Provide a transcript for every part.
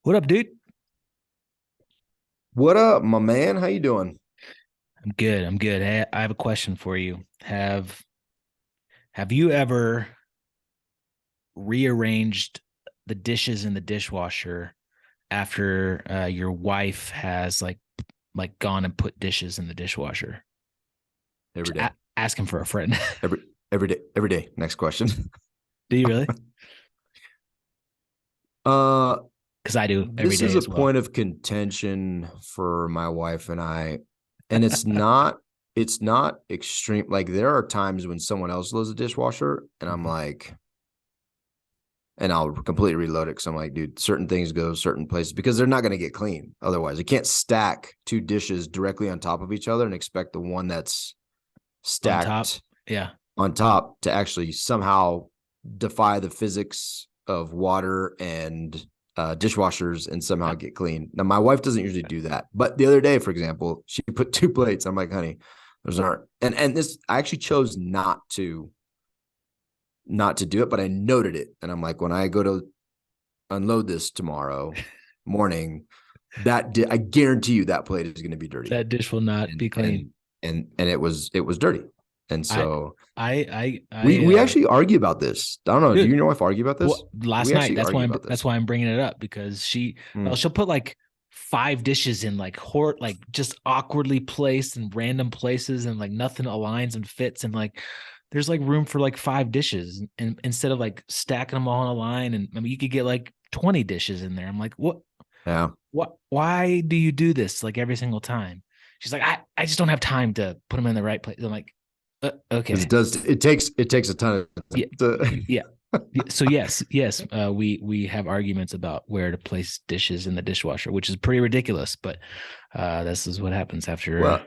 What up, dude? What up, my man? How you doing? I'm good. I'm good. Hey, I have a question for you. Have you ever rearranged the dishes in the dishwasher after your wife has gone and put dishes in the dishwasher? Every Just day, asking for a friend. every every day, every day. Next question. Do you really? Uh, Because I do every this is day a as well. point of contention for my wife and I, and it's not extreme. Like there are times when someone else loads the dishwasher, and I'm Mhm. like, and I'll completely reload it because I'm like, dude, certain things go certain places because they're not going to get clean otherwise. You can't stack two dishes directly on top of each other and expect the one that's On top. stacked Yeah. on top to actually somehow defy the physics of water and dishwashers and somehow Yep. get clean. Now, my wife doesn't usually do that, but the other day, for example, she put two plates. I'm like, honey, those aren't. And this, I actually chose not to do it, but I noted it, and I'm like, when I go to unload this tomorrow morning, I guarantee you that plate is going to be dirty, That dish will not and be clean. and and it was dirty, and I so we I actually argue about this. I don't know. Do you dude, and your wife argue about this? well, last We night. actually argue about That's this. why I'm bringing it up because Hmm. she'll put like five dishes in like just awkwardly placed in random places and like nothing aligns and fits and like there's like room for like five dishes and instead of like stacking them all in a line and I mean you could get like 20 dishes in there. I'm like, Yeah, what why do you do this like every single time? She's like, I just don't have time to put them in the right place. I'm like, because it okay. does. It takes a ton of Yeah, time to. yeah. So yes, we have arguments about where to place dishes in the dishwasher, which is pretty ridiculous, but this is what happens after Well,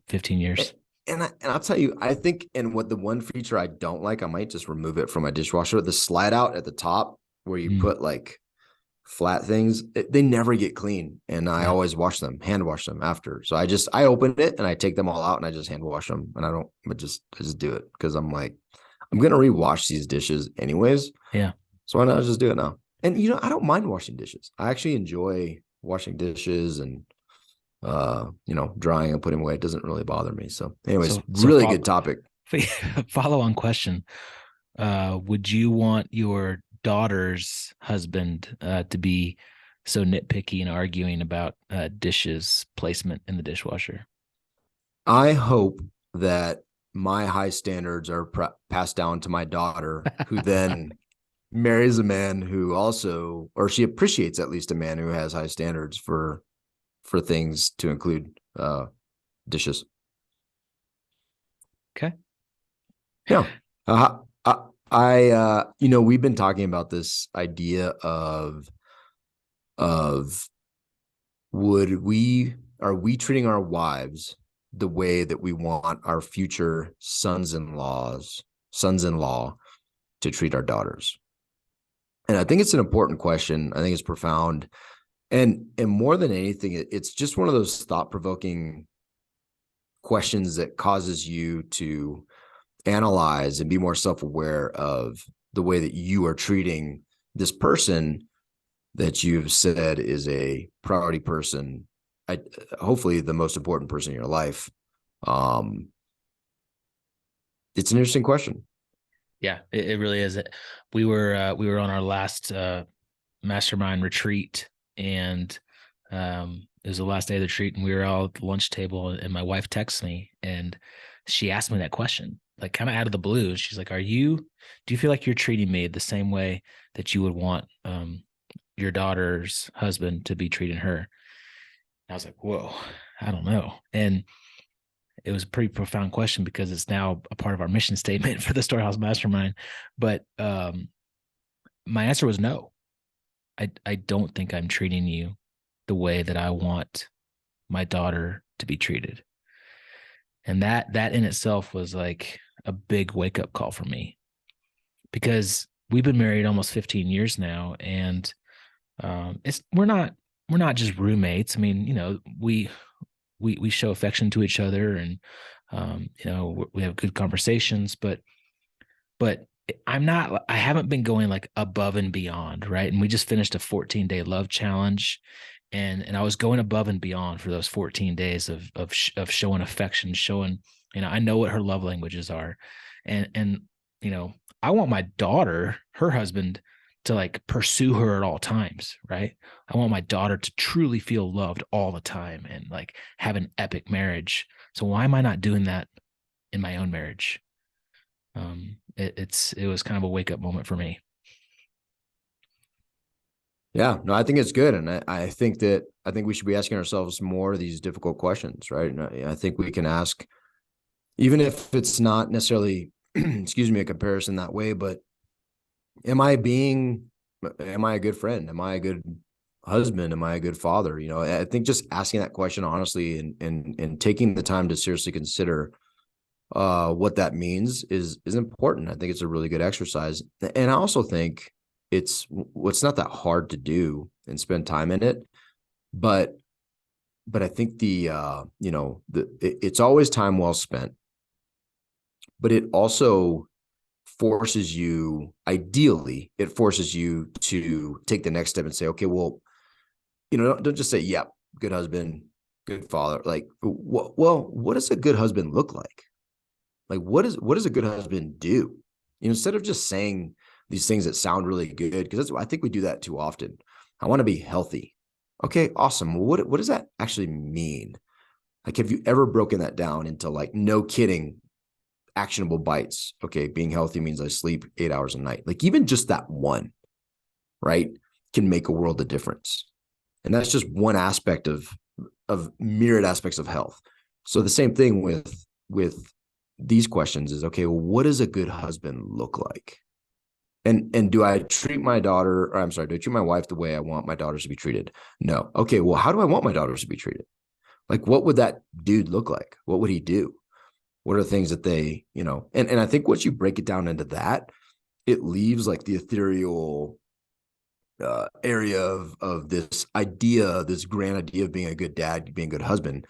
15 years. and I'll tell you, I think, and what the one feature I don't like, I might just remove it from my dishwasher. The slide out at the top where you Mm, put like flat things, they never get clean, and I yeah. always hand wash them after. So I open it and I take them all out and I just hand wash them, and I just do it because I'm like, I'm gonna rewash these dishes anyways, Yeah. so why not just do it now? And I don't mind washing dishes. I actually enjoy washing dishes and drying and putting away. It doesn't really bother me. So, anyways, So really good topic. follow on question. Would you want your daughter's husband to be so nitpicky and arguing about dishes placement in the dishwasher? I hope that my high standards are passed down to my daughter, who then marries a man who also, or she appreciates at least a man who has high standards for things to include dishes. Okay. Yeah. We've been talking about this idea of would we are we treating our wives the way that we want our future sons-in-law to treat our daughters? And I think it's an important question. I think it's profound. And more than anything, it's just one of those thought-provoking questions that causes you to analyze and be more self-aware of the way that you are treating this person that you've said is a priority person. Hopefully the most important person in your life. um it's an interesting question. Yeah, it really is. We were on our last mastermind retreat, and it was the last day of the retreat, and we were all at the lunch table, and my wife texts me, and she asked me that question, like kind of out of the blue. She's like, do you feel like you're treating me the same way that you would want your daughter's husband to be treating her?" And I was like, whoa, I don't know. And it was a pretty profound question because it's now a part of our mission statement for the Storehouse Mastermind. But my answer was no. I don't think I'm treating you the way that I want my daughter to be treated. And that in itself was like a big wake up call for me because we've been married almost 15 years now, and it's we're not just roommates. I mean, we show affection to each other, and we have good conversations, but I haven't been going like above and beyond, right? And we just finished a 14-day love challenge, and I was going above and beyond for those 14 days of showing affection, showing, I know what her love languages are. And you know, I want my daughter, her husband, to like pursue her at all times, right? I want my daughter to truly feel loved all the time and like have an epic marriage. So why am I not doing that in my own marriage? It was kind of a wake up moment for me. Yeah, no, I think it's good. And I think we should be asking ourselves more of these difficult questions, right? And I think we can ask, even if it's not necessarily, excuse me, a comparison that way, but am I being, am I a good friend? Am I a good husband? Am I a good father? I think just asking that question honestly and taking the time to seriously consider what that means is important. I think it's a really good exercise. And I also think it's not that hard to do and spend time in it, but I think it's always time well spent, but it also ideally it forces you to take the next step and say, okay, well, don't just say, yep, good husband, good father. Like, what does a good husband look like? Like, what does a good husband do? Instead of just saying these things that sound really good, because I think we do that too often. I want to be healthy. Okay, awesome. Well, what does that actually mean? Like, have you ever broken that down into, like, no kidding, actionable bites? Okay, being healthy means I sleep 8 hours a night. Like, even just that one, right, can make a world of difference. And that's just one aspect of myriad aspects of health. So the same thing with these questions is, okay, well, what does a good husband look like? And do I treat my daughter, or I'm sorry, do I treat my wife the way I want my daughters to be treated? No. Okay, well, how do I want my daughters to be treated? Like, what would that dude look like? What would he do? What are the things that they, and I think once you break it down into that, it leaves like the ethereal area of this grand idea of being a good dad, being a good husband.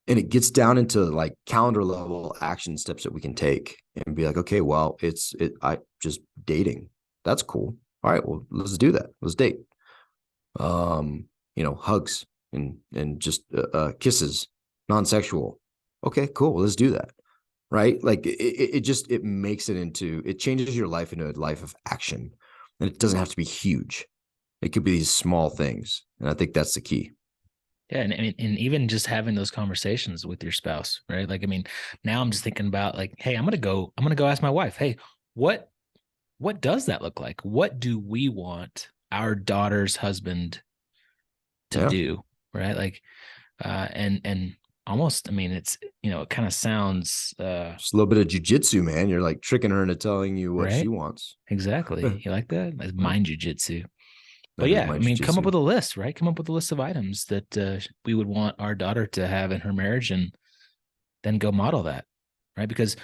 And it gets down into like calendar level action steps that we can take and be like, okay, well, I just dating. That's cool. All right, well, let's do that. Let's date. Hugs and just kisses, non-sexual. Okay, cool. Let's do that. Right. Like it makes it changes your life into a life of action. And it doesn't have to be huge. It could be these small things. And I think that's the key. Yeah, and even just having those conversations with your spouse, right? Like, I mean, now I'm just thinking about like, hey, I'm gonna go ask my wife, hey, what what does that look like? What do we want our daughter's husband to Yeah. do, right? Like, and almost, I mean, it's it kind of sounds Just a little bit of jujitsu, man. You're like tricking her into telling you what she right. wants. Exactly. You like that? That's mind jujitsu. But That is yeah, my I mean, come up jujitsu. with a list, right? Come up with a list of items that we would want our daughter to have in her marriage, and then go model that, right? Because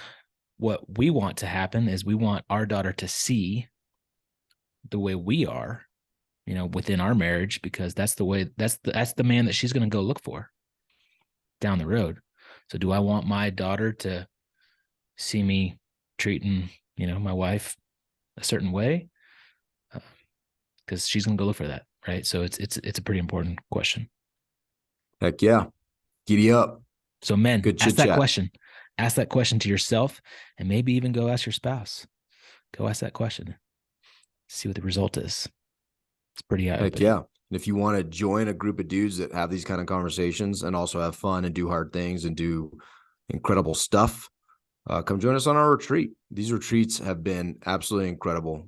what we want to happen is we want our daughter to see the way we are, within our marriage, because that's the way that's the man that she's going to go look for down the road. So do I want my daughter to see me treating, my wife a certain way? Because she's going to go look for that, right? So it's a pretty important question. Heck yeah. Giddy up. So men, Good chit chat. ask that question to yourself, and maybe even go ask your spouse. Go ask that question, see what the result is. It's pretty eye Heck opening. yeah. And if you want to join a group of dudes that have these kind of conversations and also have fun and do hard things and do incredible stuff, come join us on our retreat. These retreats have been absolutely incredible.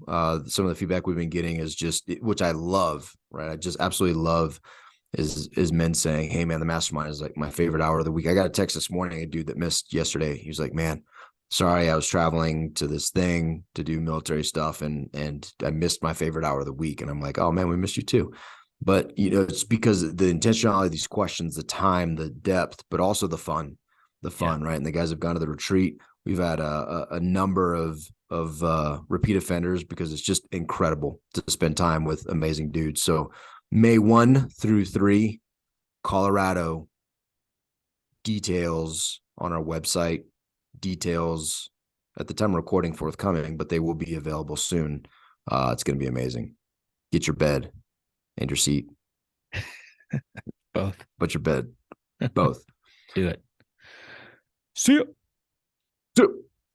Some of the feedback we've been getting is just, which I love, right? I just absolutely love is men saying, hey man, the mastermind is like my favorite hour of the week. I got a text this morning, a dude that missed yesterday. He was like, man, sorry, I was traveling to this thing to do military stuff and I missed my favorite hour of the week. And I'm like, oh man, we missed you too. But it's because the intentionality of these questions, the time, the depth, but also the Yeah. fun, right? And the guys have gone to the retreat. We've had a number of repeat offenders because it's just incredible to spend time with amazing dudes. So May 1 through 3, Colorado. Details on our website, details at the time of recording forthcoming, but they will be available soon. It's going to be amazing. Get your bed and your seat. Both. But your bed. Both. Do it. See you.